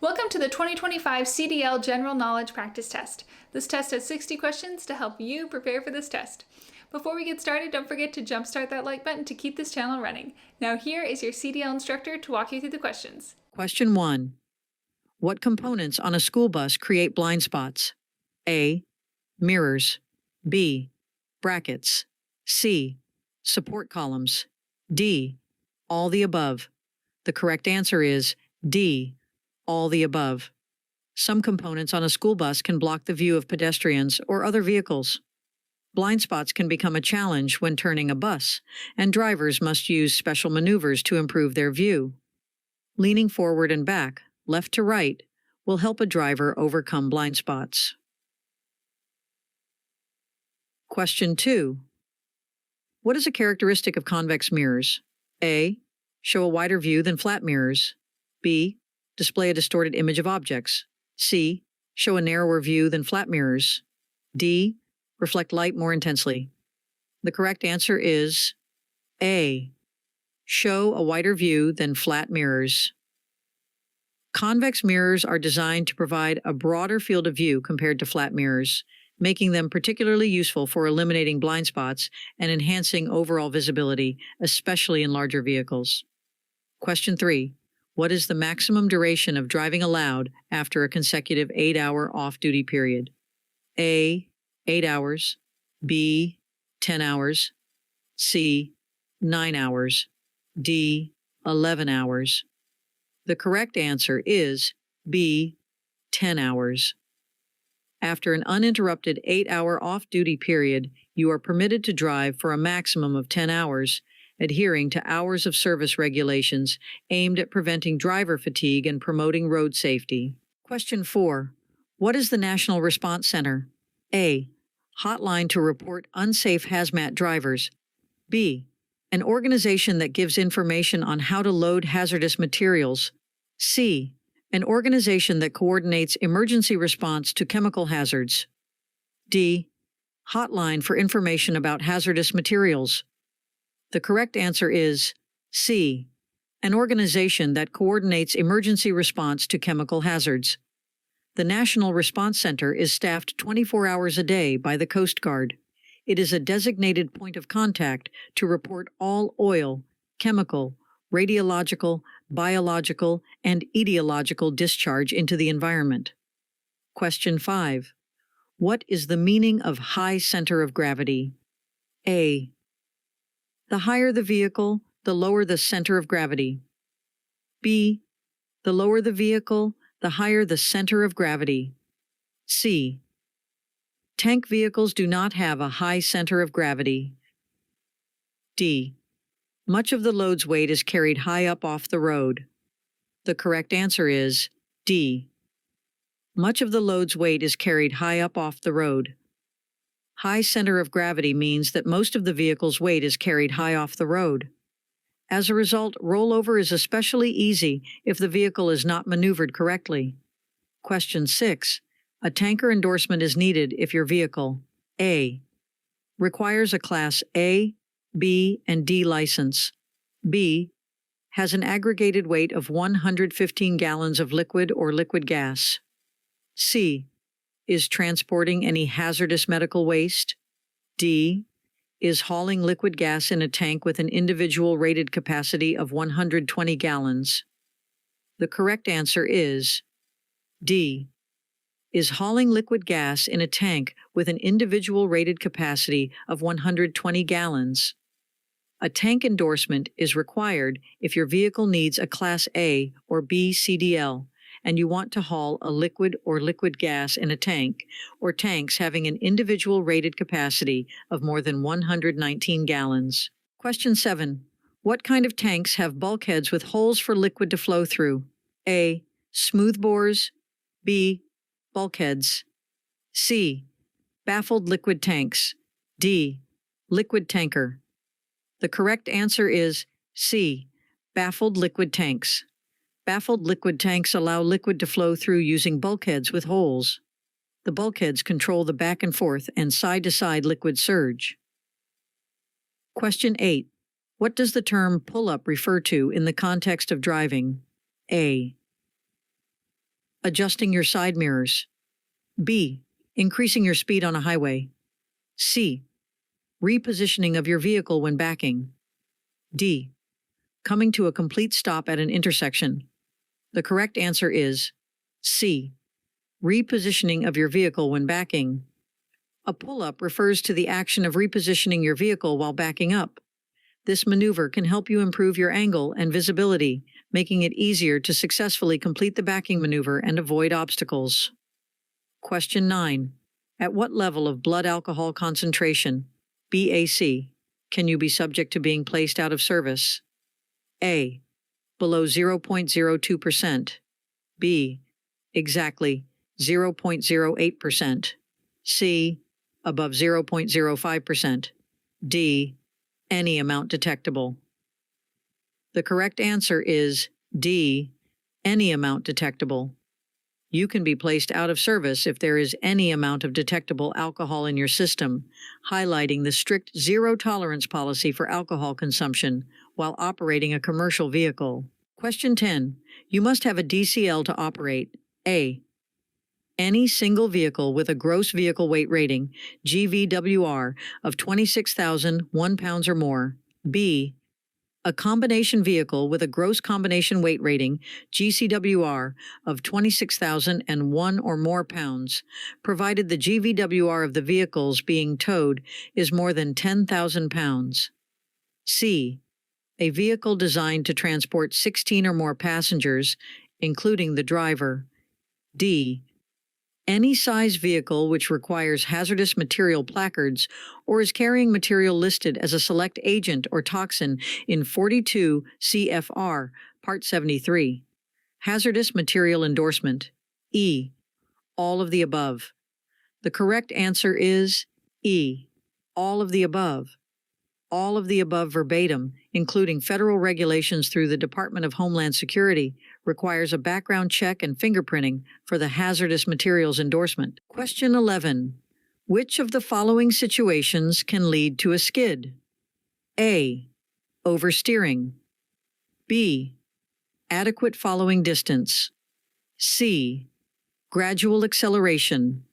Welcome to the 2025 CDL General Knowledge Practice Test. This test has 60 questions to help you prepare for this test. Before we get started, don't forget to jumpstart that like button to keep this channel running. Now here is your CDL instructor to walk you through the questions. Question 1. What components on a school bus create blind spots? A. Mirrors. B. Brackets. C. Support columns. D. All the above. The correct answer is D. All the above. Some components on a school bus can block the view of pedestrians or other vehicles. Blind spots can become a challenge when turning a bus, and drivers must use special maneuvers to improve their view. Leaning forward and back, left to right, will help a driver overcome blind spots. Question 2. What is a characteristic of convex mirrors? A. Show a wider view than flat mirrors. B. Display a distorted image of objects. C. Show a narrower view than flat mirrors. D. Reflect light more intensely. The correct answer is A. Show a wider view than flat mirrors. Convex mirrors are designed to provide a broader field of view compared to flat mirrors, making them particularly useful for eliminating blind spots and enhancing overall visibility, especially in larger vehicles. Question 3. What is the maximum duration of driving allowed after a consecutive 8-hour off-duty period? A. 8 hours. B. 10 hours. C. 9 hours. D. 11 hours. The correct answer is B. 10 hours. After an uninterrupted 8-hour off-duty period, you are permitted to drive for a maximum of 10 hours, adhering to hours of service regulations aimed at preventing driver fatigue and promoting road safety. Question 4. What is the National Response Center? A. Hotline to report unsafe hazmat drivers. B. An organization that gives information on how to load hazardous materials. C. An organization that coordinates emergency response to chemical hazards. D. Hotline for information about hazardous materials. The correct answer is C. An organization that coordinates emergency response to chemical hazards. The National Response Center is staffed 24 hours a day by the Coast Guard. It is a designated point of contact to report all oil, chemical, radiological, biological, and etiological discharge into the environment. Question 5. What is the meaning of high center of gravity? A. The higher the vehicle, the lower the center of gravity. B. The lower the vehicle, the higher the center of gravity. C. Tank vehicles do not have a high center of gravity. D. Much of the load's weight is carried high up off the road. The correct answer is D. Much of the load's weight is carried high up off the road. High center of gravity means that most of the vehicle's weight is carried high off the road. As a result, rollover is especially easy if the vehicle is not maneuvered correctly. Question 6. A tanker endorsement is needed if your vehicle A. Requires a Class A, B, and D license. B. Has an aggregated weight of 115 gallons of liquid or liquid gas. C. Is transporting any hazardous medical waste. D. Is hauling liquid gas in a tank with an individual rated capacity of 120 gallons. The correct answer is D. Is hauling liquid gas in a tank with an individual rated capacity of 120 gallons. A tank endorsement is required if your vehicle needs a Class A or B CDL and you want to haul a liquid or liquid gas in a tank, or tanks having an individual rated capacity of more than 119 gallons. Question 7. What kind of tanks have bulkheads with holes for liquid to flow through? A. Smoothbores. B. Bulkheads. C. Baffled liquid tanks. D. Liquid tanker. The correct answer is C. Baffled liquid tanks. Baffled liquid tanks allow liquid to flow through using bulkheads with holes. The bulkheads control the back and forth and side-to-side liquid surge. Question 8. What does the term pull-up refer to in the context of driving? A. Adjusting your side mirrors. B. Increasing your speed on a highway. C. Repositioning of your vehicle when backing. D. Coming to a complete stop at an intersection. The correct answer is C. Repositioning of your vehicle when backing. A pull-up refers to the action of repositioning your vehicle while backing up. This maneuver can help you improve your angle and visibility, making it easier to successfully complete the backing maneuver and avoid obstacles. Question 9. At what level of blood alcohol concentration, BAC, can you be subject to being placed out of service? A. Below 0.02%. B. Exactly 0.08%. C. Above 0.05%. D. Any amount detectable. The correct answer is D. Any amount detectable. You can be placed out of service if there is any amount of detectable alcohol in your system, highlighting the strict zero-tolerance policy for alcohol consumption while operating a commercial vehicle. Question 10. You must have a DCL to operate. A. Any single vehicle with a gross vehicle weight rating, GVWR, of 26,001 pounds or more. B. A combination vehicle with a gross combination weight rating, GCWR, of 26,001 or more pounds, provided the GVWR of the vehicles being towed is more than 10,000 pounds. C. A vehicle designed to transport 16 or more passengers, including the driver. D. Any size vehicle which requires hazardous material placards or is carrying material listed as a select agent or toxin in 42 CFR, Part 73. Hazardous material endorsement. E. All of the above. The correct answer is E. All of the above. All of the above verbatim, including federal regulations through the Department of Homeland Security, requires a background check and fingerprinting for the hazardous materials endorsement. Question 11. Which of the following situations can lead to a skid? A. Oversteering. B. Adequate following distance. C. Gradual acceleration.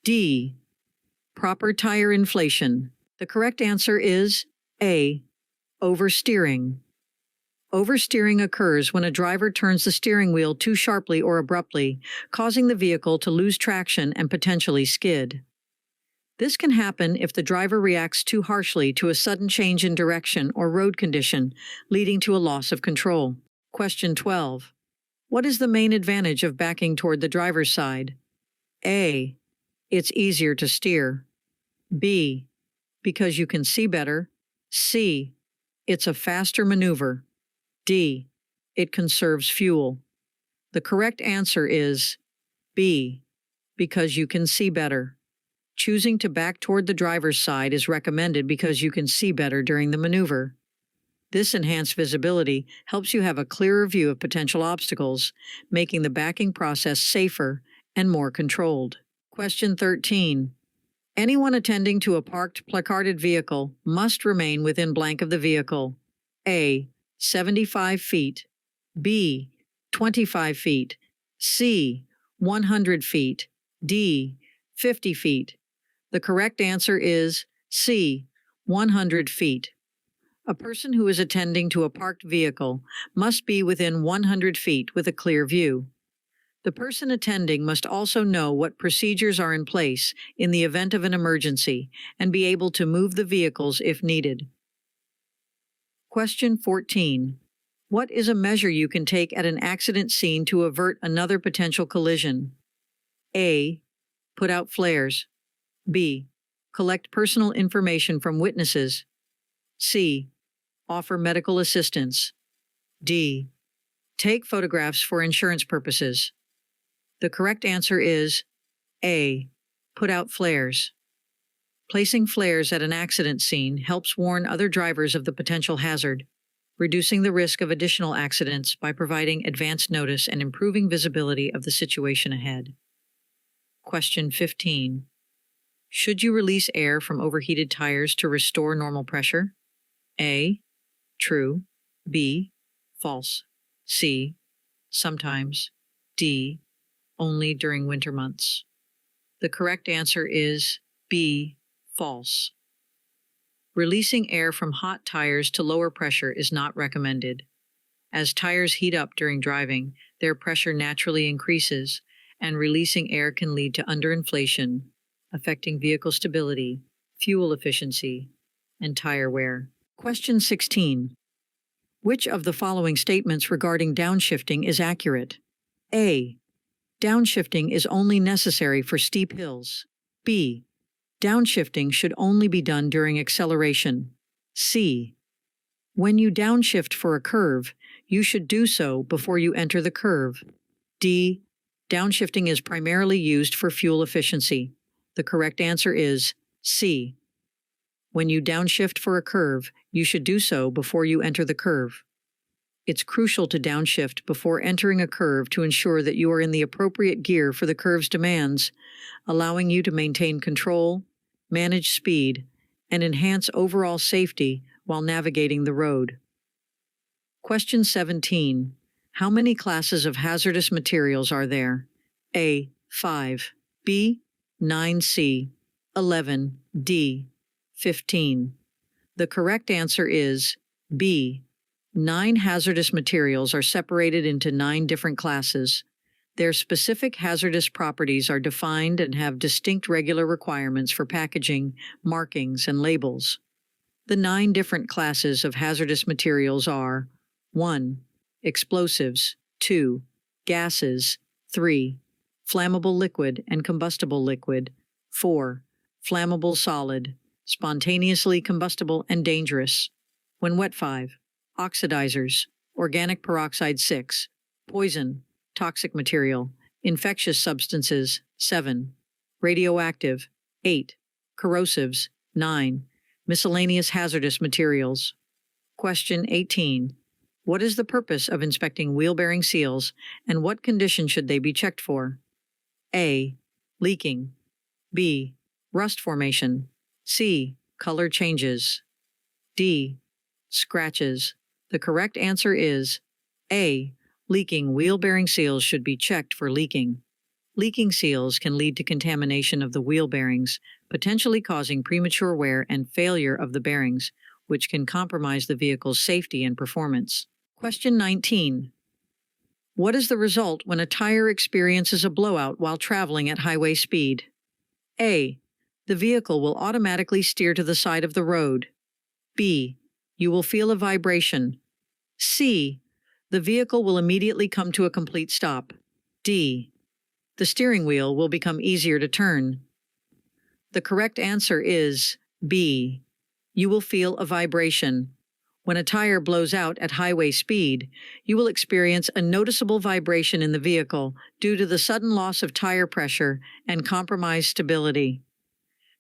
D. Proper tire inflation. The correct answer is A. Oversteering. Oversteering occurs when a driver turns the steering wheel too sharply or abruptly, causing the vehicle to lose traction and potentially skid. This can happen if the driver reacts too harshly to a sudden change in direction or road condition, leading to a loss of control. Question 12. What is the main advantage of backing toward the driver's side? A. It's easier to steer. B. Because you can see better. C. It's a faster maneuver. D. It conserves fuel. The correct answer is B. Because you can see better. Choosing to back toward the driver's side is recommended because you can see better during the maneuver. This enhanced visibility helps you have a clearer view of potential obstacles, making the backing process safer and more controlled. Question 13. Anyone attending to a parked placarded vehicle must remain within blank of the vehicle. A. 75 feet. B. 25 feet. C. 100 feet. D. 50 feet. The correct answer is C. 100 feet. A person who is attending to a parked vehicle must be within 100 feet with a clear view. The person attending must also know what procedures are in place in the event of an emergency and be able to move the vehicles if needed. Question 14. What is a measure you can take at an accident scene to avert another potential collision? A. Put out flares. B. Collect personal information from witnesses. C. Offer medical assistance. D. Take photographs for insurance purposes. The correct answer is A. Put out flares. Placing flares at an accident scene helps warn other drivers of the potential hazard, reducing the risk of additional accidents by providing advance notice and improving visibility of the situation ahead. Question 15. Should you release air from overheated tires to restore normal pressure? A. True. B. False. C. Sometimes. D. only during winter months. The correct answer is B, false. Releasing air from hot tires to lower pressure is not recommended. As tires heat up during driving, their pressure naturally increases, and releasing air can lead to underinflation, affecting vehicle stability, fuel efficiency, and tire wear. Question 16. Which of the following statements regarding downshifting is accurate? A. Downshifting is only necessary for steep hills. B. Downshifting should only be done during acceleration. C. When you downshift for a curve, you should do so before you enter the curve. D. Downshifting is primarily used for fuel efficiency. The correct answer is C. When you downshift for a curve, you should do so before you enter the curve. It's crucial to downshift before entering a curve to ensure that you are in the appropriate gear for the curve's demands, allowing you to maintain control, manage speed, and enhance overall safety while navigating the road. Question 17. How many classes of hazardous materials are there? A. 5. B. 9C. 11. D. 15. The correct answer is B. 9 hazardous materials are separated into 9 different classes. Their specific hazardous properties are defined and have distinct regular requirements for packaging, markings, and labels. The 9 different classes of hazardous materials are 1. Explosives. 2. Gases. 3. Flammable liquid and combustible liquid. 4. Flammable solid. Spontaneously combustible and dangerous. When wet. 5. Oxidizers. Organic peroxide. 6. Poison. Toxic material. Infectious substances. 7. Radioactive. 8. Corrosives. 9. Miscellaneous hazardous materials. Question 18. What is the purpose of inspecting wheel bearing seals, and what condition should they be checked for? A. Leaking. B. Rust formation. C. Color changes. D. Scratches. The correct answer is A. Leaking. Wheel bearing seals should be checked for leaking. Leaking seals can lead to contamination of the wheel bearings, potentially causing premature wear and failure of the bearings, which can compromise the vehicle's safety and performance. Question 19. What is the result when a tire experiences a blowout while traveling at highway speed? A. The vehicle will automatically steer to the side of the road. B. You will feel a vibration. C. The vehicle will immediately come to a complete stop. D. The steering wheel will become easier to turn. The correct answer is B. You will feel a vibration. When a tire blows out at highway speed, you will experience a noticeable vibration in the vehicle due to the sudden loss of tire pressure and compromised stability.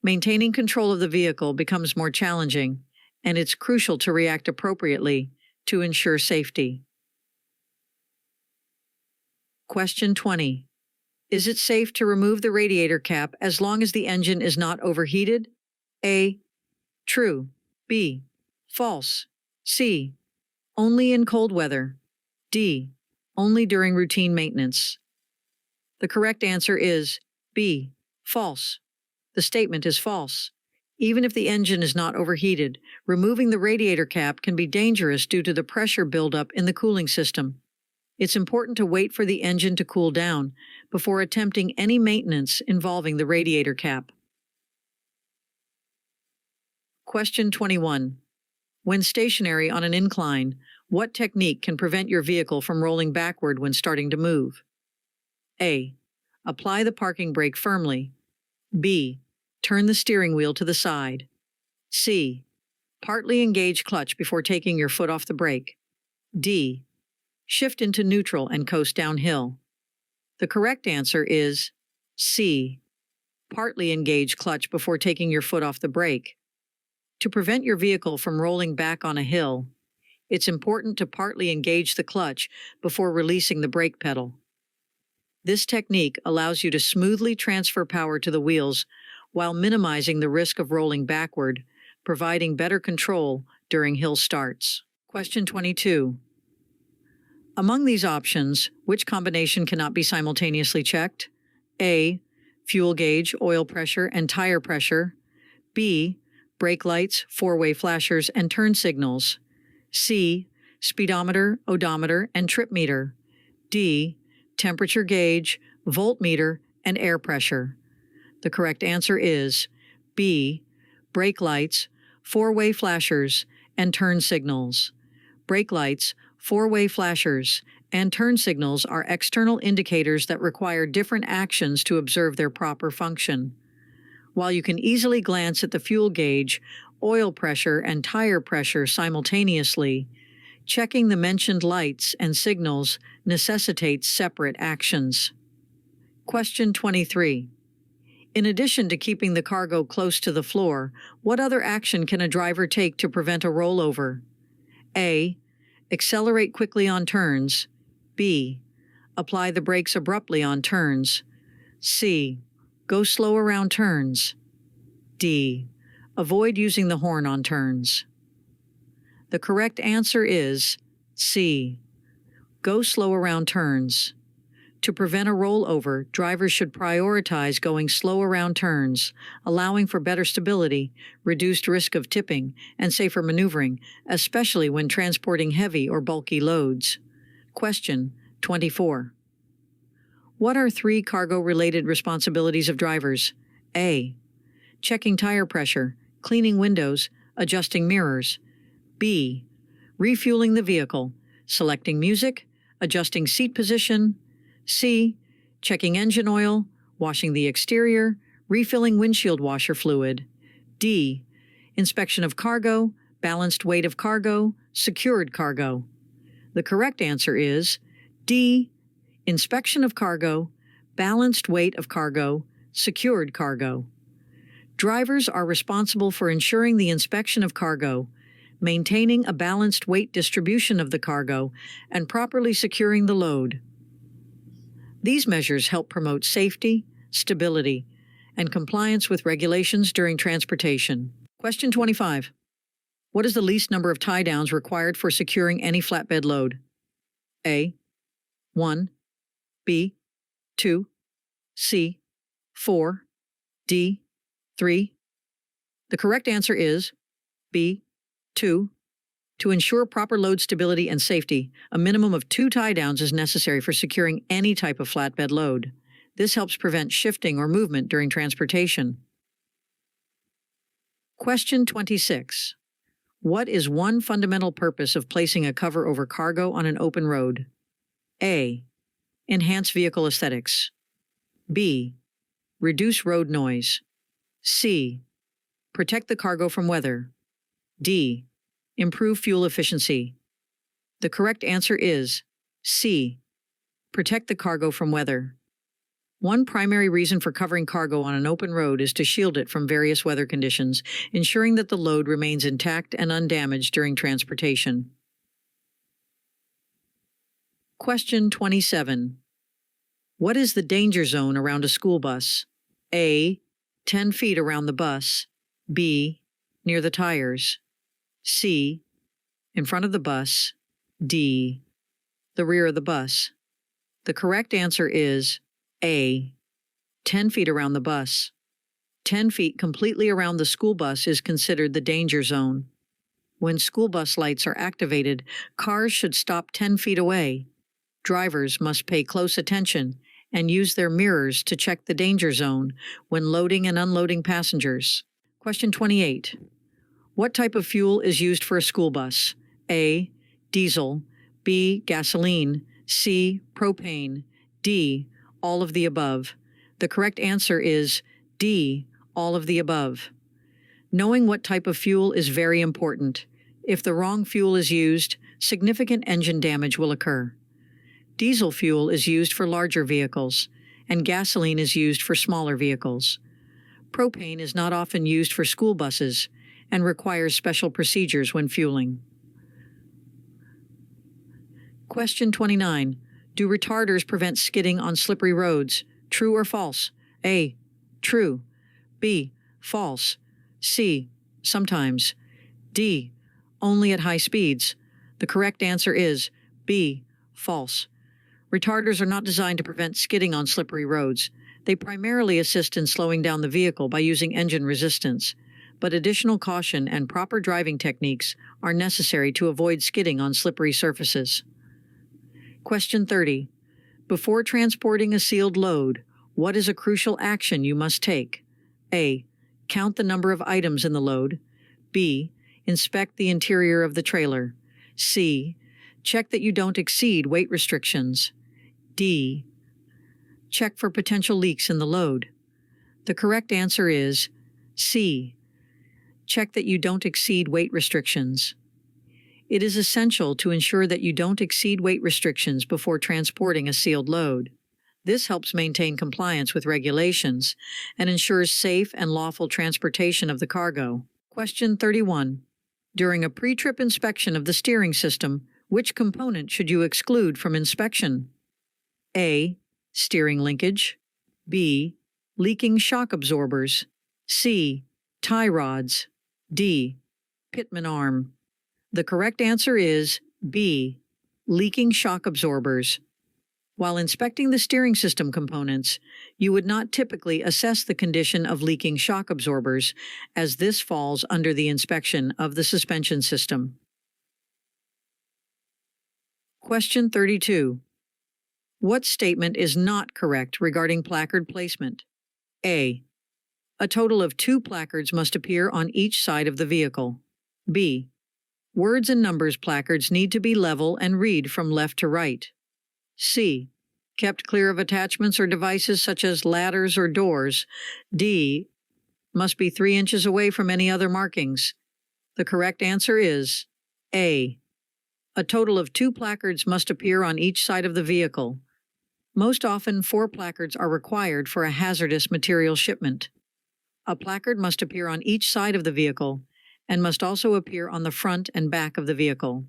Maintaining control of the vehicle becomes more challenging, and it's crucial to react appropriately to ensure safety. Question 20. Is it safe to remove the radiator cap as long as the engine is not overheated? A. True. B. False. C. Only in cold weather. D. Only during routine maintenance. The correct answer is B. False. The statement is false. Even if the engine is not overheated, removing the radiator cap can be dangerous due to the pressure buildup in the cooling system. It's important to wait for the engine to cool down before attempting any maintenance involving the radiator cap. Question 21. When stationary on an incline, what technique can prevent your vehicle from rolling backward when starting to move? A. Apply the parking brake firmly. B. Turn the steering wheel to the side. C. Partly engage clutch before taking your foot off the brake. D. Shift into neutral and coast downhill. The correct answer is C. Partly engage clutch before taking your foot off the brake. To prevent your vehicle from rolling back on a hill, it's important to partly engage the clutch before releasing the brake pedal. This technique allows you to smoothly transfer power to the wheels while minimizing the risk of rolling backward, providing better control during hill starts. Question 22. Among these options, which combination cannot be simultaneously checked? A. Fuel gauge, oil pressure, and tire pressure. B. Brake lights, four-way flashers, and turn signals. C. Speedometer, odometer, and trip meter. D. Temperature gauge, voltmeter, and air pressure. The correct answer is B. Brake lights, four-way flashers, and turn signals. Brake lights, four-way flashers, and turn signals are external indicators that require different actions to observe their proper function. While you can easily glance at the fuel gauge, oil pressure, and tire pressure simultaneously, checking the mentioned lights and signals necessitates separate actions. Question 23. In addition to keeping the cargo close to the floor, what other action can a driver take to prevent a rollover? A. Accelerate quickly on turns. B. Apply the brakes abruptly on turns. C. Go slow around turns. D. Avoid using the horn on turns. The correct answer is C. Go slow around turns. To prevent a rollover, drivers should prioritize going slow around turns, allowing for better stability, reduced risk of tipping, and safer maneuvering, especially when transporting heavy or bulky loads. Question 24. What are 3 cargo-related responsibilities of drivers? A. Checking tire pressure, cleaning windows, adjusting mirrors. B. Refueling the vehicle, selecting music, adjusting seat position. C. Checking engine oil, washing the exterior, refilling windshield washer fluid. D. Inspection of cargo, balanced weight of cargo, secured cargo. The correct answer is D. Inspection of cargo, balanced weight of cargo, secured cargo. Drivers are responsible for ensuring the inspection of cargo, maintaining a balanced weight distribution of the cargo, and properly securing the load. These measures help promote safety, stability, and compliance with regulations during transportation. Question 25. What is the least number of tie-downs required for securing any flatbed load? A. 1. B. 2. C. 4. D. 3. The correct answer is B. 2. To ensure proper load stability and safety, a minimum of 2 tie-downs is necessary for securing any type of flatbed load. This helps prevent shifting or movement during transportation. Question 26. What is one fundamental purpose of placing a cover over cargo on an open road? A. Enhance vehicle aesthetics. B. Reduce road noise. C. Protect the cargo from weather. D. Improve fuel efficiency. The correct answer is C. Protect the cargo from weather. One primary reason for covering cargo on an open road is to shield it from various weather conditions, ensuring that the load remains intact and undamaged during transportation. Question 27. What is the danger zone around a school bus? A. 10 feet around the bus. B. Near the tires. C. In front of the bus. D. The rear of the bus. The correct answer is A. 10 feet around the bus. 10 feet completely around the school bus is considered the danger zone. When school bus lights are activated, cars should stop 10 feet away. Drivers must pay close attention and use their mirrors to check the danger zone when loading and unloading passengers. Question 28. What type of fuel is used for a school bus? A. Diesel. B. Gasoline. C. Propane. D. All of the above. The correct answer is D. All of the above. Knowing what type of fuel is very important. If the wrong fuel is used, significant engine damage will occur. Diesel fuel is used for larger vehicles, and gasoline is used for smaller vehicles. Propane is not often used for school buses and requires special procedures when fueling. Question 29. Do retarders prevent skidding on slippery roads? True or false? A. True. B. False. C. Sometimes. D. Only at high speeds. The correct answer is B. False. Retarders are not designed to prevent skidding on slippery roads. They primarily assist in slowing down the vehicle by using engine resistance, but additional caution and proper driving techniques are necessary to avoid skidding on slippery surfaces. Question 30. Before transporting a sealed load, what is a crucial action you must take? A. Count the number of items in the load. B. Inspect the interior of the trailer. C. Check that you don't exceed weight restrictions. D. Check for potential leaks in the load. The correct answer is C. Check that you don't exceed weight restrictions. It is essential to ensure that you don't exceed weight restrictions before transporting a sealed load. This helps maintain compliance with regulations and ensures safe and lawful transportation of the cargo. Question 31. During a pre-trip inspection of the steering system, which component should you exclude from inspection? A. Steering linkage. B. Leaking shock absorbers. C. Tie rods. D. Pitman arm. The correct answer is B. Leaking shock absorbers. While inspecting the steering system components, you would not typically assess the condition of leaking shock absorbers, as this falls under the inspection of the suspension system. Question 32. What statement is not correct regarding placard placement? A. A total of 2 placards must appear on each side of the vehicle. B. Words and numbers placards need to be level and read from left to right. C. Kept clear of attachments or devices such as ladders or doors. D. Must be 3 inches away from any other markings. The correct answer is A. A total of 2 placards must appear on each side of the vehicle. Most often, 4 placards are required for a hazardous material shipment. A placard must appear on each side of the vehicle and must also appear on the front and back of the vehicle.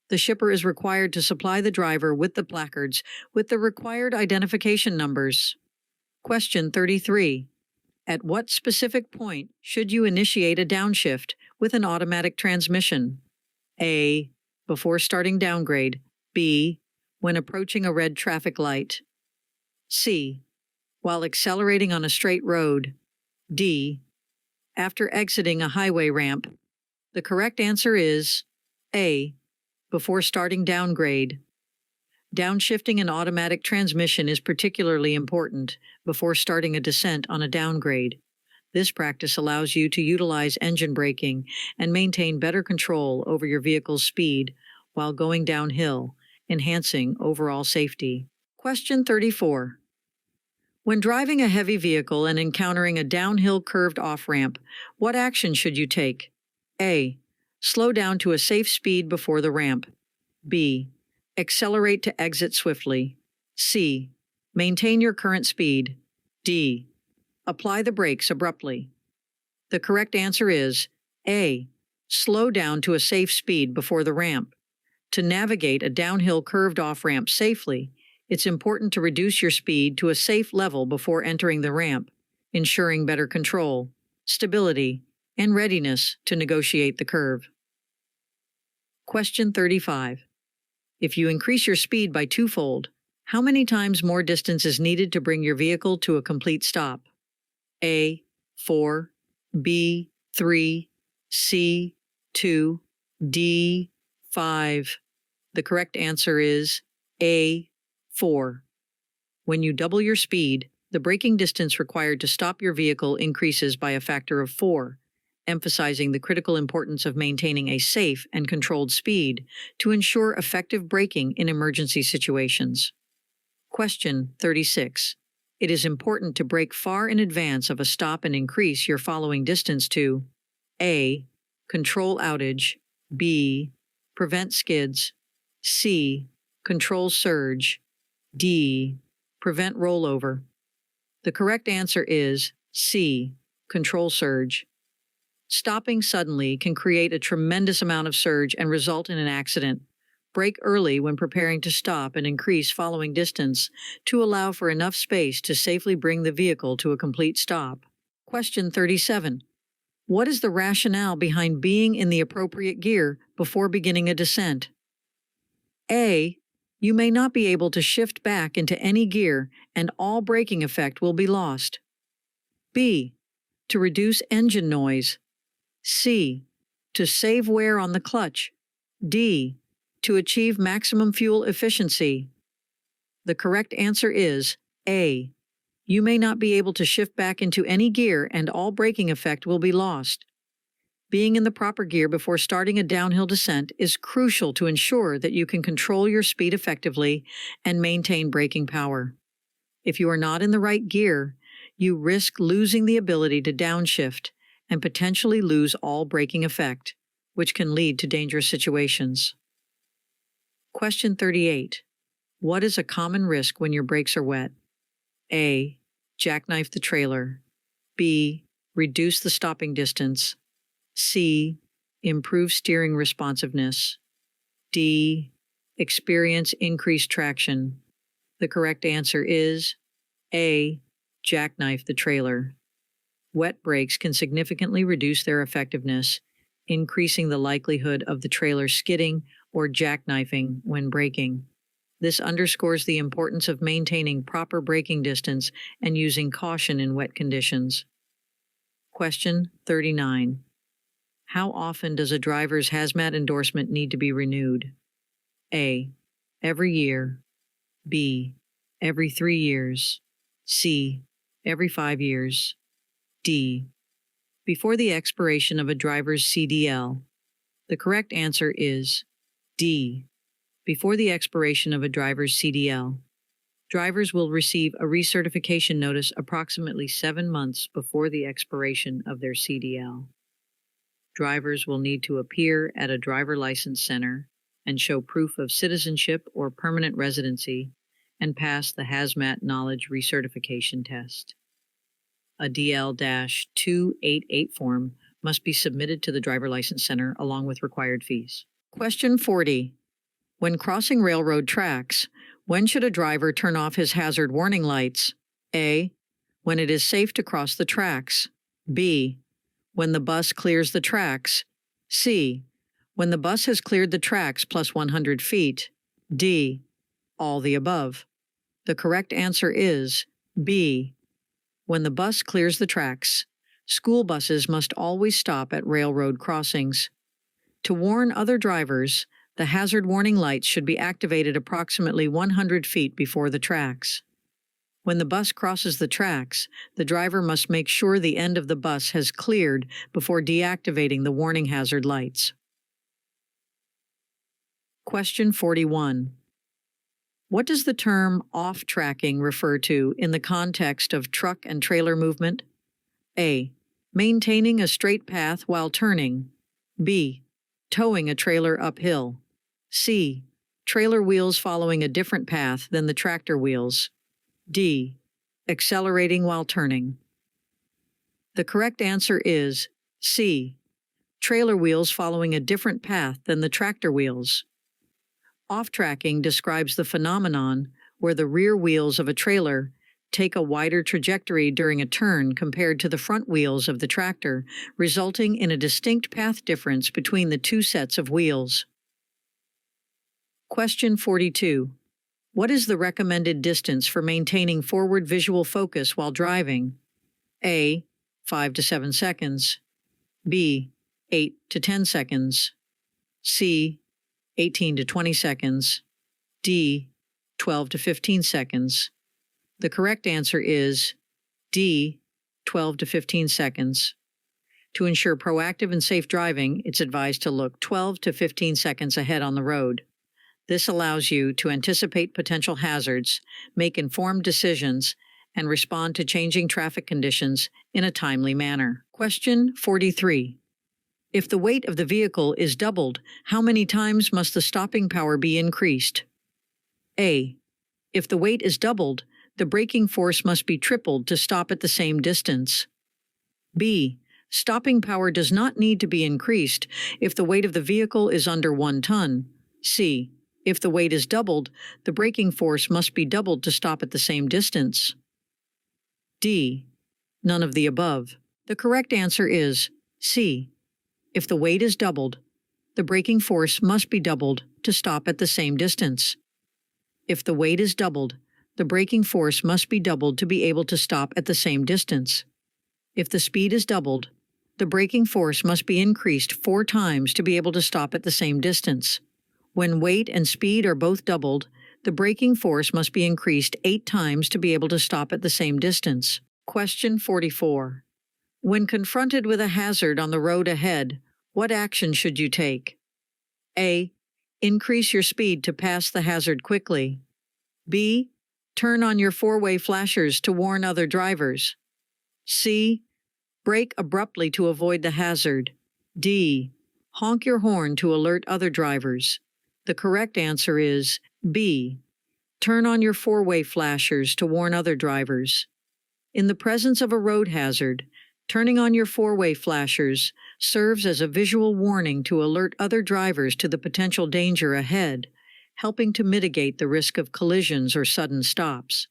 The shipper is required to supply the driver with the placards with the required identification numbers. Question 33. At what specific point should you initiate a downshift with an automatic transmission? A. Before starting downgrade. B. When approaching a red traffic light. C. While accelerating on a straight road. D. After exiting a highway ramp. The correct answer is A. Before starting downgrade. Downshifting an automatic transmission is particularly important before starting a descent on a downgrade. This practice allows you to utilize engine braking and maintain better control over your vehicle's speed while going downhill, enhancing overall safety. Question 34. When driving a heavy vehicle and encountering a downhill curved off-ramp, what action should you take? A. Slow down to a safe speed before the ramp. B. Accelerate to exit swiftly. C. Maintain your current speed. D. Apply the brakes abruptly. The correct answer is A. Slow down to a safe speed before the ramp. To navigate a downhill curved off-ramp safely, it's important to reduce your speed to a safe level before entering the ramp, ensuring better control, stability, and readiness to negotiate the curve. Question 35. If you increase your speed by 2-fold, how many times more distance is needed to bring your vehicle to a complete stop? A. 4. B. 3. C. 2. D. 5. The correct answer is A. 4. When you double your speed, the braking distance required to stop your vehicle increases by a factor of 4, emphasizing the critical importance of maintaining a safe and controlled speed to ensure effective braking in emergency situations. Question 36. It is important to brake far in advance of a stop and increase your following distance to A. Control outage. B. Prevent skids. C. Control surge. D. Prevent rollover. The correct answer is C. Control surge. Stopping suddenly can create a tremendous amount of surge and result in an accident. Brake early when preparing to stop and increase following distance to allow for enough space to safely bring the vehicle to a complete stop. Question 37. What is the rationale behind being in the appropriate gear before beginning a descent? A. You may not be able to shift back into any gear and all braking effect will be lost. B. To reduce engine noise. C. To save wear on the clutch. D. To achieve maximum fuel efficiency. The correct answer is A. You may not be able to shift back into any gear and all braking effect will be lost. Being in the proper gear before starting a downhill descent is crucial to ensure that you can control your speed effectively and maintain braking power. If you are not in the right gear, you risk losing the ability to downshift and potentially lose all braking effect, which can lead to dangerous situations. Question 38. What is a common risk when your brakes are wet? A. Jackknife the trailer. B. Reduce the stopping distance. C. Improve steering responsiveness. D. Experience increased traction. The correct answer is A. Jackknife the trailer. Wet brakes can significantly reduce their effectiveness, increasing the likelihood of the trailer skidding or jackknifing when braking. This underscores the importance of maintaining proper braking distance and using caution in wet conditions. Question 39. How often does a driver's hazmat endorsement need to be renewed? A. Every year. B. Every 3 years. C. Every 5 years. D. Before the expiration of a driver's CDL. The correct answer is D. Before the expiration of a driver's CDL. Drivers will receive a recertification notice approximately 7 months before the expiration of their CDL. Drivers will need to appear at a driver license center and show proof of citizenship or permanent residency and pass the Hazmat Knowledge Recertification Test. A DL-288 form must be submitted to the driver license center along with required fees. Question 40. When crossing railroad tracks, when should a driver turn off his hazard warning lights? A. When it is safe to cross the tracks. B. When the bus clears the tracks. C. When the bus has cleared the tracks plus 100 feet. D. All the above. The correct answer is B. When the bus clears the tracks. School buses must always stop at railroad crossings. To warn other drivers, the hazard warning lights should be activated approximately 100 feet before the tracks. When the bus crosses the tracks, the driver must make sure the end of the bus has cleared before deactivating the warning hazard lights. Question 41. What does the term off-tracking refer to in the context of truck and trailer movement? A. Maintaining a straight path while turning. B. Towing a trailer uphill. C. Trailer wheels following a different path than the tractor wheels. D. Accelerating while turning. The correct answer is C. Trailer wheels following a different path than the tractor wheels. Off-tracking describes the phenomenon where the rear wheels of a trailer take a wider trajectory during a turn compared to the front wheels of the tractor, resulting in a distinct path difference between the two sets of wheels. Question 42. What is the recommended distance for maintaining forward visual focus while driving? A. 5 to 7 seconds. B. 8 to 10 seconds. C. 18 to 20 seconds. D. 12 to 15 seconds. The correct answer is D. 12 to 15 seconds. To ensure proactive and safe driving, it's advised to look 12 to 15 seconds ahead on the road. This allows you to anticipate potential hazards, make informed decisions, and respond to changing traffic conditions in a timely manner. Question 43. If the weight of the vehicle is doubled, how many times must the stopping power be increased? A. If the weight is doubled, the braking force must be tripled to stop at the same distance. B. Stopping power does not need to be increased if the weight of the vehicle is under 1 ton. C. If the weight is doubled, the braking force must be doubled to stop at the same distance. D. None of the above. The correct answer is C. If the weight is doubled, the braking force must be doubled to stop at the same distance. If the weight is doubled, the braking force must be doubled to be able to stop at the same distance. If the speed is doubled, the braking force must be increased 4 times to be able to stop at the same distance. When weight and speed are both doubled, the braking force must be increased 8 times to be able to stop at the same distance. Question 44. When confronted with a hazard on the road ahead, what action should you take? A. Increase your speed to pass the hazard quickly. B. Turn on your 4-way flashers to warn other drivers. C. Brake abruptly to avoid the hazard. D. Honk your horn to alert other drivers. The correct answer is B. Turn on your 4-way flashers to warn other drivers. In the presence of a road hazard, turning on your 4-way flashers serves as a visual warning to alert other drivers to the potential danger ahead, helping to mitigate the risk of collisions or sudden stops.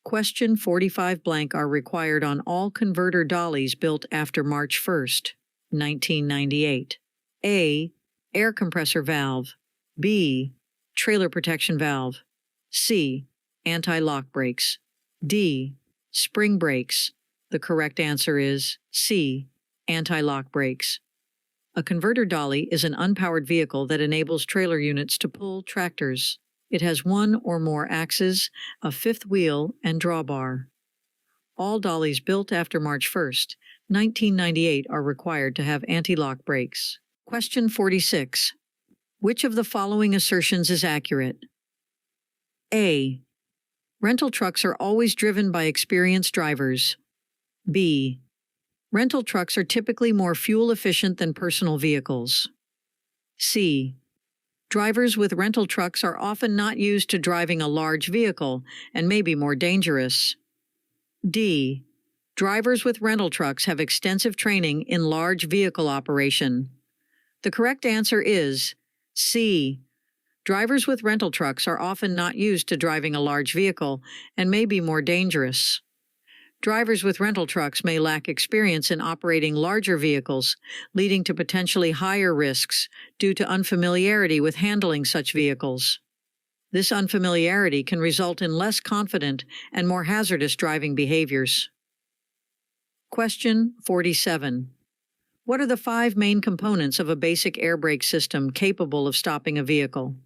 Question 45 blank are required on all converter dollies built after March 1st, 1998. A. Air compressor valve. B. Trailer protection valve. C. Anti-lock brakes. D. Spring brakes. The correct answer is C. Anti-lock brakes. A converter dolly is an unpowered vehicle that enables trailer units to pull tractors. It has 1 or more axes, a 5th wheel, and drawbar. All dollies built after March 1st, 1998 are required to have anti-lock brakes. Question 46. Which of the following assertions is accurate? A. Rental trucks are always driven by experienced drivers. B. Rental trucks are typically more fuel efficient than personal vehicles. C. Drivers with rental trucks are often not used to driving a large vehicle and may be more dangerous. D. Drivers with rental trucks have extensive training in large vehicle operation. The correct answer is C. Drivers with rental trucks are often not used to driving a large vehicle and may be more dangerous. Drivers with rental trucks may lack experience in operating larger vehicles, leading to potentially higher risks due to unfamiliarity with handling such vehicles. This unfamiliarity can result in less confident and more hazardous driving behaviors. Question 47. What are the 5 main components of a basic air brake system capable of stopping a vehicle?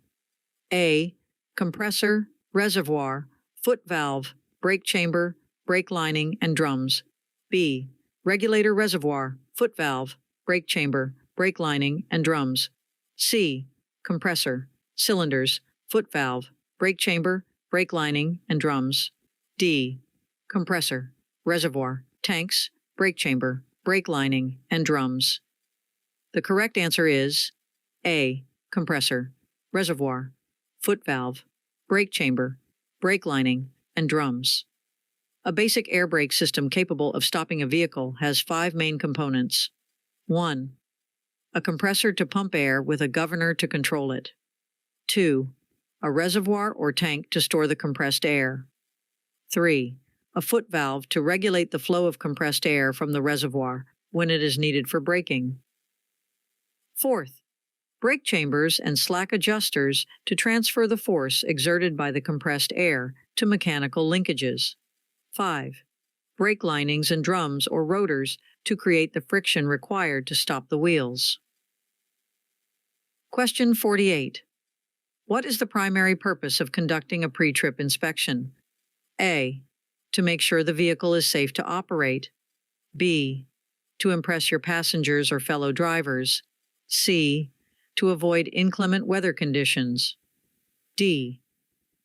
A. Compressor, reservoir, foot valve, brake chamber, brake lining, and drums. B. Regulator reservoir, foot valve, brake chamber, brake lining, and drums. C. Compressor, cylinders, foot valve, brake chamber, brake lining, and drums. D. Compressor, reservoir, tanks, brake chamber, brake lining, and drums. The correct answer is A. Compressor, reservoir, foot valve, brake chamber, brake lining, and drums. A basic air brake system capable of stopping a vehicle has 5 main components. 1. A compressor to pump air with a governor to control it. 2. A reservoir or tank to store the compressed air. 3. A foot valve to regulate the flow of compressed air from the reservoir when it is needed for braking. 4th, brake chambers and slack adjusters to transfer the force exerted by the compressed air to mechanical linkages. 5. Brake linings and drums or rotors to create the friction required to stop the wheels. Question 48. What is the primary purpose of conducting a pre-trip inspection? A. To make sure the vehicle is safe to operate. B. To impress your passengers or fellow drivers. C. To avoid inclement weather conditions. D.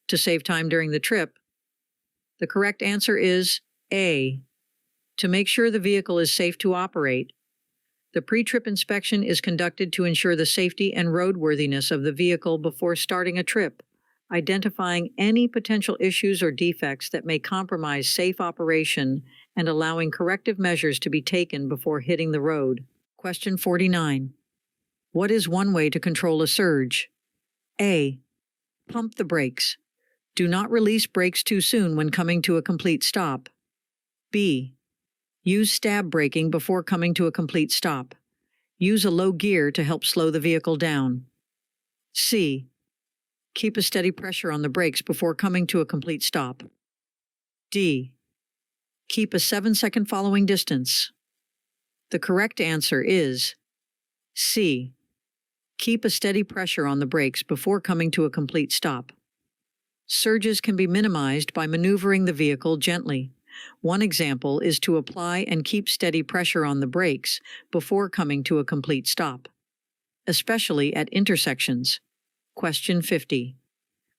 To save time during the trip. The correct answer is A. To make sure the vehicle is safe to operate. The pre-trip inspection is conducted to ensure the safety and roadworthiness of the vehicle before starting a trip, identifying any potential issues or defects that may compromise safe operation and allowing corrective measures to be taken before hitting the road. Question 49. What is one way to control a surge? A. Pump the brakes. Do not release brakes too soon when coming to a complete stop. B. Use stab braking before coming to a complete stop. Use a low gear to help slow the vehicle down. C. Keep a steady pressure on the brakes before coming to a complete stop. D. Keep a 7-second following distance. The correct answer is C. Keep a steady pressure on the brakes before coming to a complete stop. Surges can be minimized by maneuvering the vehicle gently. One example is to apply and keep steady pressure on the brakes before coming to a complete stop, especially at intersections. Question 50.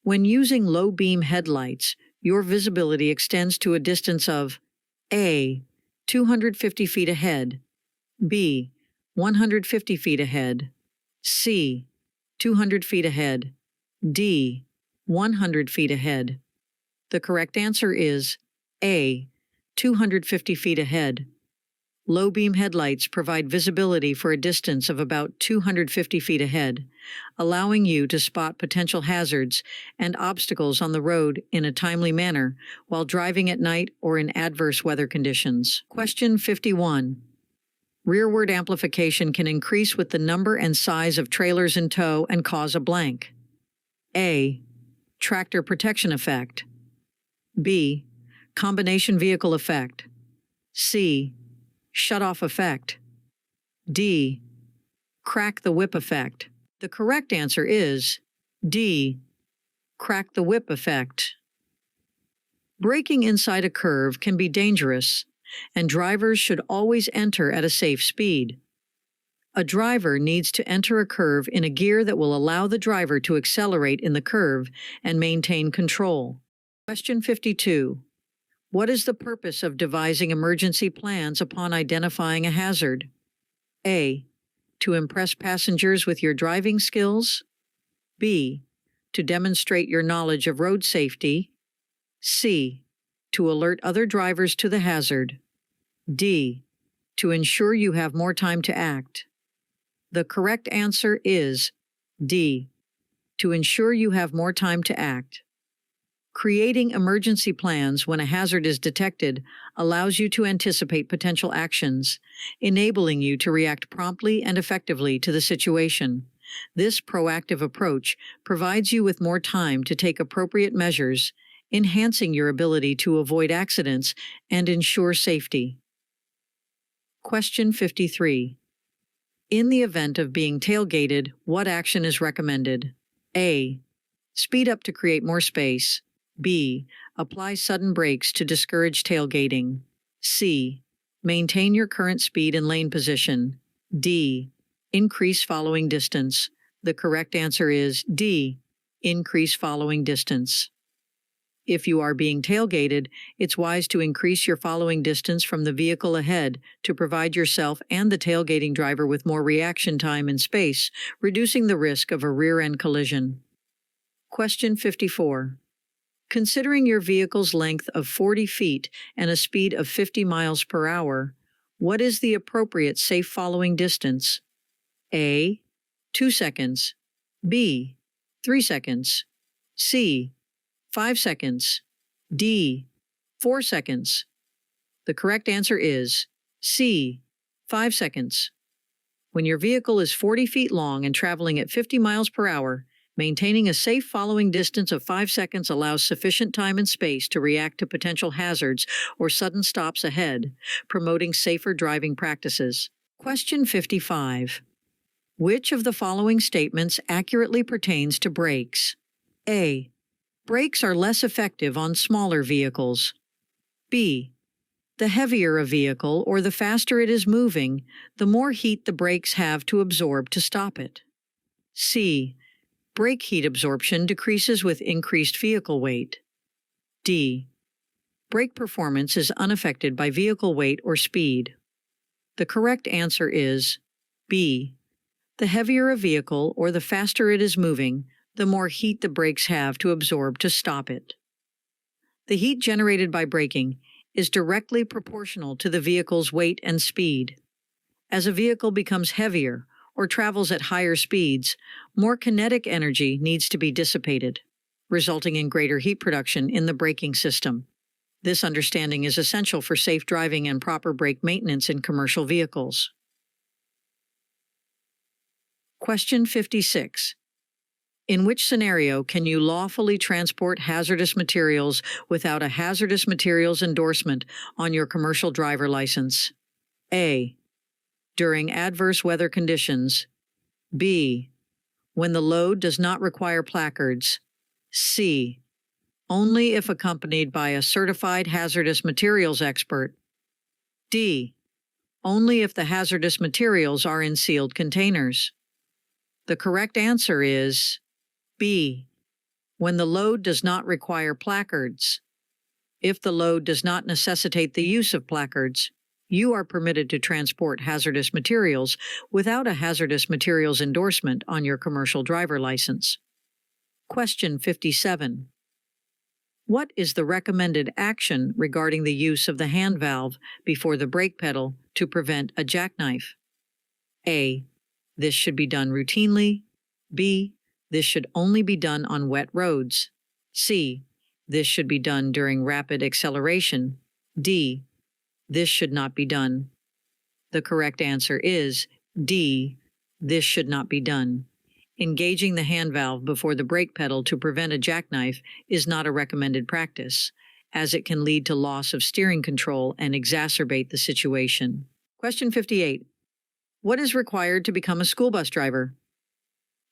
When using low-beam headlights, your visibility extends to a distance of A. 250 feet ahead, B. 150 feet ahead, C. 200 feet ahead, D. 100 feet ahead. The correct answer is A. 250 feet ahead. Low-beam headlights provide visibility for a distance of about 250 feet ahead, allowing you to spot potential hazards and obstacles on the road in a timely manner while driving at night or in adverse weather conditions. Question 51. Rearward amplification can increase with the number and size of trailers in tow and cause a blank. A. Tractor protection effect. B. Combination vehicle effect. C. Shut-off effect. D. Crack the whip effect. The correct answer is D. Crack the whip effect. Braking inside a curve can be dangerous, and drivers should always enter at a safe speed. A driver needs to enter a curve in a gear that will allow the driver to accelerate in the curve and maintain control. Question 52. What is the purpose of devising emergency plans upon identifying a hazard? A. To impress passengers with your driving skills. B. To demonstrate your knowledge of road safety. C. To alert other drivers to the hazard. D. To ensure you have more time to act. The correct answer is D. To ensure you have more time to act. Creating emergency plans when a hazard is detected allows you to anticipate potential actions, enabling you to react promptly and effectively to the situation. This proactive approach provides you with more time to take appropriate measures, enhancing your ability to avoid accidents and ensure safety. Question 53. In the event of being tailgated, what action is recommended? A. Speed up to create more space. B. Apply sudden brakes to discourage tailgating. C. Maintain your current speed and lane position. D. Increase following distance. The correct answer is D. Increase following distance. If you are being tailgated, it's wise to increase your following distance from the vehicle ahead to provide yourself and the tailgating driver with more reaction time and space, reducing the risk of a rear-end collision. Question 54. Considering your vehicle's length of 40 feet and a speed of 50 miles per hour, what is the appropriate safe following distance? A. 2 seconds. B. 3 seconds. C. 5 seconds. D. 4 seconds. The correct answer is C. 5 seconds. When your vehicle is 40 feet long and traveling at 50 miles per hour, maintaining a safe following distance of 5 seconds allows sufficient time and space to react to potential hazards or sudden stops ahead, promoting safer driving practices. Question 55. Which of the following statements accurately pertains to brakes? A. Brakes are less effective on smaller vehicles. B. The heavier a vehicle or the faster it is moving, the more heat the brakes have to absorb to stop it. C. Brake heat absorption decreases with increased vehicle weight. D. Brake performance is unaffected by vehicle weight or speed. The correct answer is B. The heavier a vehicle or the faster it is moving, the more heat the brakes have to absorb to stop it. The heat generated by braking is directly proportional to the vehicle's weight and speed. As a vehicle becomes heavier or travels at higher speeds, more kinetic energy needs to be dissipated, resulting in greater heat production in the braking system. This understanding is essential for safe driving and proper brake maintenance in commercial vehicles. Question 56. In which scenario can you lawfully transport hazardous materials without a hazardous materials endorsement on your commercial driver license? A. During adverse weather conditions. B. When the load does not require placards. C. Only if accompanied by a certified hazardous materials expert. D. Only if the hazardous materials are in sealed containers. The correct answer is B. When the load does not require placards. If the load does not necessitate the use of placards, you are permitted to transport hazardous materials without a hazardous materials endorsement on your commercial driver license. Question 57. What is the recommended action regarding the use of the hand valve before the brake pedal to prevent a jackknife? A. This should be done routinely. B. This should only be done on wet roads. C. This should be done during rapid acceleration. D. This should not be done. The correct answer is D. This should not be done. Engaging the hand valve before the brake pedal to prevent a jackknife is not a recommended practice, as it can lead to loss of steering control and exacerbate the situation. Question 58. What is required to become a school bus driver?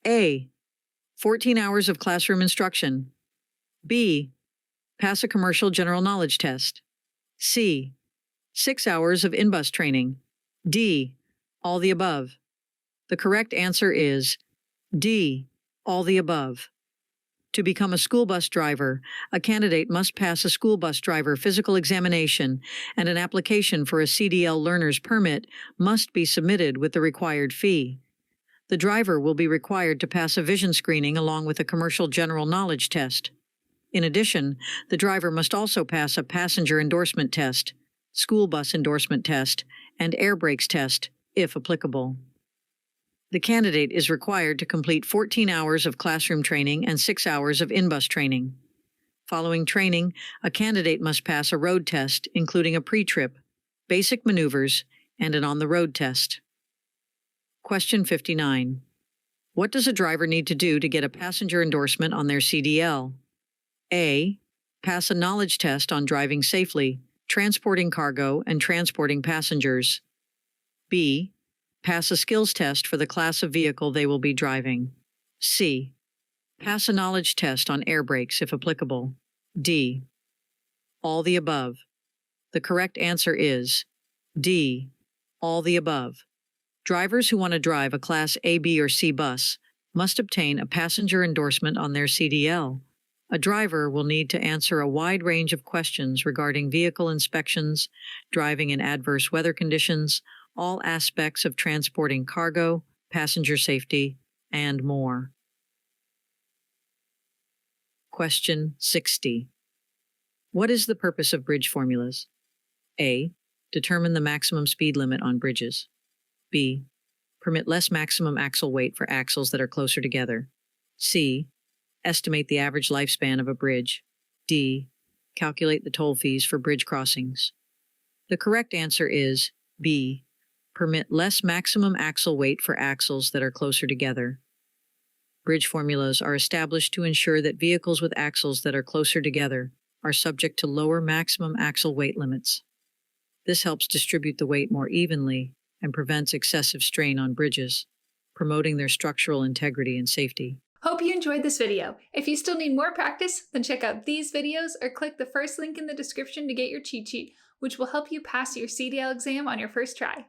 A. 14 hours of classroom instruction. B. Pass a commercial general knowledge test. C. 6 hours of in-bus training. D. All the above. The correct answer is D. All the above. To become a school bus driver, a candidate must pass a school bus driver physical examination, and an application for a CDL learner's permit must be submitted with the required fee. The driver will be required to pass a vision screening along with a commercial general knowledge test. In addition, the driver must also pass a passenger endorsement test, school bus endorsement test, and air brakes test, if applicable. The candidate is required to complete 14 hours of classroom training and 6 hours of in-bus training. Following training, a candidate must pass a road test, including a pre-trip, basic maneuvers, and an on-the-road test. Question 59. What does a driver need to do to get a passenger endorsement on their CDL? A. Pass a knowledge test on driving safely, transporting cargo, and transporting passengers. B. Pass a skills test for the class of vehicle they will be driving. C. Pass a knowledge test on air brakes if applicable. D. All the above. The correct answer is D. All the above. Drivers who want to drive a Class A, B, or C bus must obtain a passenger endorsement on their CDL. A driver will need to answer a wide range of questions regarding vehicle inspections, driving in adverse weather conditions, all aspects of transporting cargo, passenger safety, and more. Question 60. What is the purpose of bridge formulas? A. Determine the maximum speed limit on bridges. B. Permit less maximum axle weight for axles that are closer together. C. Estimate the average lifespan of a bridge. D. Calculate the toll fees for bridge crossings. The correct answer is B. Permit less maximum axle weight for axles that are closer together. Bridge formulas are established to ensure that vehicles with axles that are closer together are subject to lower maximum axle weight limits. This helps distribute the weight more evenly and prevents excessive strain on bridges, promoting their structural integrity and safety. Hope you enjoyed this video. If you still need more practice, then check out these videos or click the first link in the description to get your cheat sheet, which will help you pass your CDL exam on your first try.